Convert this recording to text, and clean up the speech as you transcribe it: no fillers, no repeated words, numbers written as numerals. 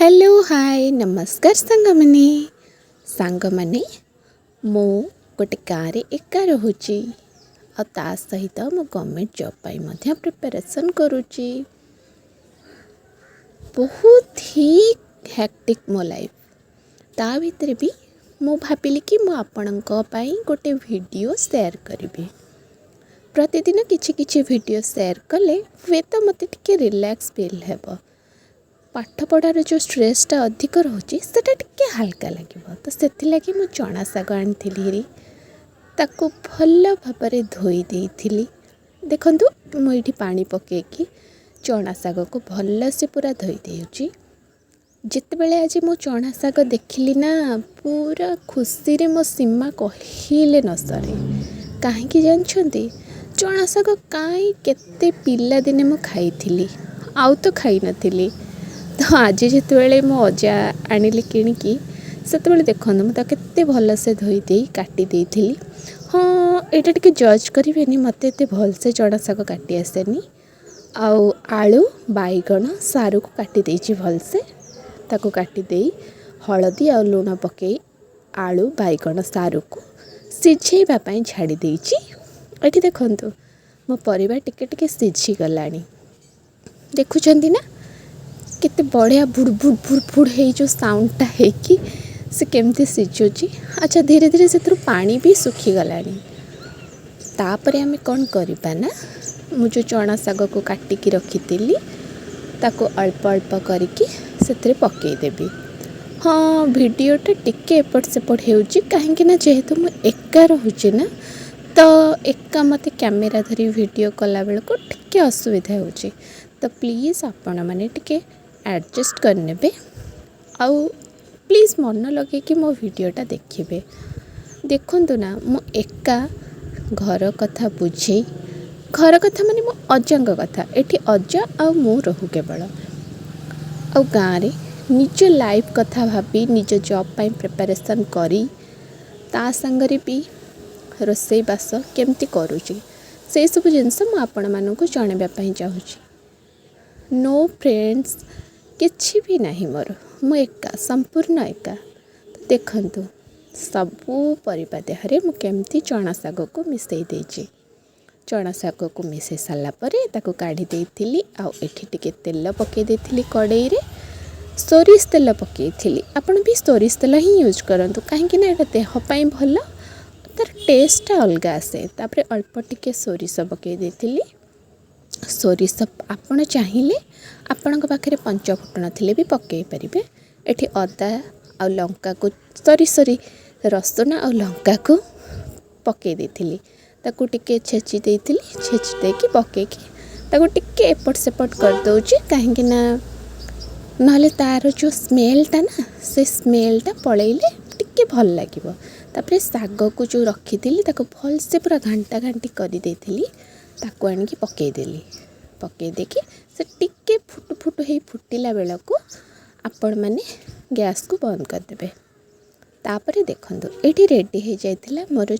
Hello hi नमस्कार सांगमाने मु गोटे गाँव एका रोचे आ ता सहित मो गवर्नमेंट जॉब पाई मध्य प्रिपरेशन करुच्ची। बहुत ही हेक्टिक मो लाइफ ता भितर भी मु भाविली कि मु आपणक पाई गोटे वीडियो शेयर करी। प्रतिदिन किछि किछि वीडियो शेयर कले हुए तो मते टिके रिलैक्स फील हेबो। पाठ पढ़ार जो स्ट्रेसटा अधिक रोचे सेटा टिके हल्का लगे तो से मु चना शाग आनी ताकू भल भाव धोई देइथिली। देखंतु मुझे पानी पकेकी चना शाग को भल से पूरा धोई देउची। जितेबले आज मो चना शाग देखिली ना पूरा खुशी रे मो सीमा कहिले न सरे। कहीं जानछंती चना शाग काई केते पिला दिने मु खाई आउ तो खाई नथिली। तो आज जिते मो अजा आनिली किणिकी से देखो मुझे केते भल से धोई दे काटी देइथिली। हाँ यहाँ टे जज करेनि मत भल से चना शाग काटी आसेनी। आउ आलू बैगण सारू को काटी देइछि भल से ताको काटी देई हलदी आ लुण पकई आलू बैगण सारू को सिझेबा पई छाड़ी देइछि। एठी देखंतु मो परिवार टिके टिके सिझी गलानी देखुछंती ना केते बढ़िया बुड़ बुड़ बुड़ बुड़ हे जो साउंडटा है कि से केमती सिझुची। अच्छा धीरे धीरे से पानी भी सुखी गलानी। तापरे आमे कौन करिबा ना मु जो चना शाग को काटिकी रखी ताको अल्प अल्प करिकी सेतरे पकई देबी। हाँ वीडियोटा टिके एपट सेपट हेउची काहेकि ना जेहेतु मु एका रहुची ना तो एका मते कैमेरा धरी वीडियो कला बेल को टिके असुविधा होची। तो प्लीज़ आपण माने टिके एडजस्ट करने आउ प्लीज़ मन लगे कि मो वीडियोटा देखिए। देखंतु ना मु एका घर कथा बुझे घर कथा माने मो अजांग कथा एठी अजा आ मु रहू केवल आ गाँव रे निज लाइफ कथा भाबी निज जॉब पाई प्रिपरेशन करी ता संगरे भी रोसई बास केमती करूची से सब जिनस मु आपण मानकु जणाइबा पई चाहूची। नो फ्रेंड्स किछि भी नहीं मोर मु एका संपूर्ण एका। तो देखंतु सबू परिबा देहरे मु केमती चना शाग को मिसई देछि। चना शाग को मिसई साला परे ताको काढ़ी देइथिली आ एठी टिके तेल पके देइथिली कड़ाई रे सोरिष तेल पकेइथिली। आपण भी सोरिष तेल ही यूज करंतु काहेकि ना एटा देह पई भल तार टेस्ट अलग आसे। तापरे अल्प टिके सोरिष पके देइथिली। सोरिष आपण चाहिए आपण पाखे पंच फुटण थिले भी पकई पारे। एठी अदा आ लंका को सरी सरी रसुण आ लंका को पकई देइथिली ताकू टिके छेची देइथिली। छेची देकी पकेकी ताकू टिके एपट सेपट कर दउची काहेकि ना नहले तार जो स्मेलटा ना से स्मेलटा पळेइले टिके भल लागिवो। तापरे साग को जो रखी ताको भल से पूरा घंटा घंटी करी देइथिली ताको आनिकी पकई देली। पकई देखी से टिके फुटु फुटु हे फुटिला बेला को आपण माने गैस को बंद कर देबे। तापरे देखंतु एठी रेडी हे जाइथिला मोर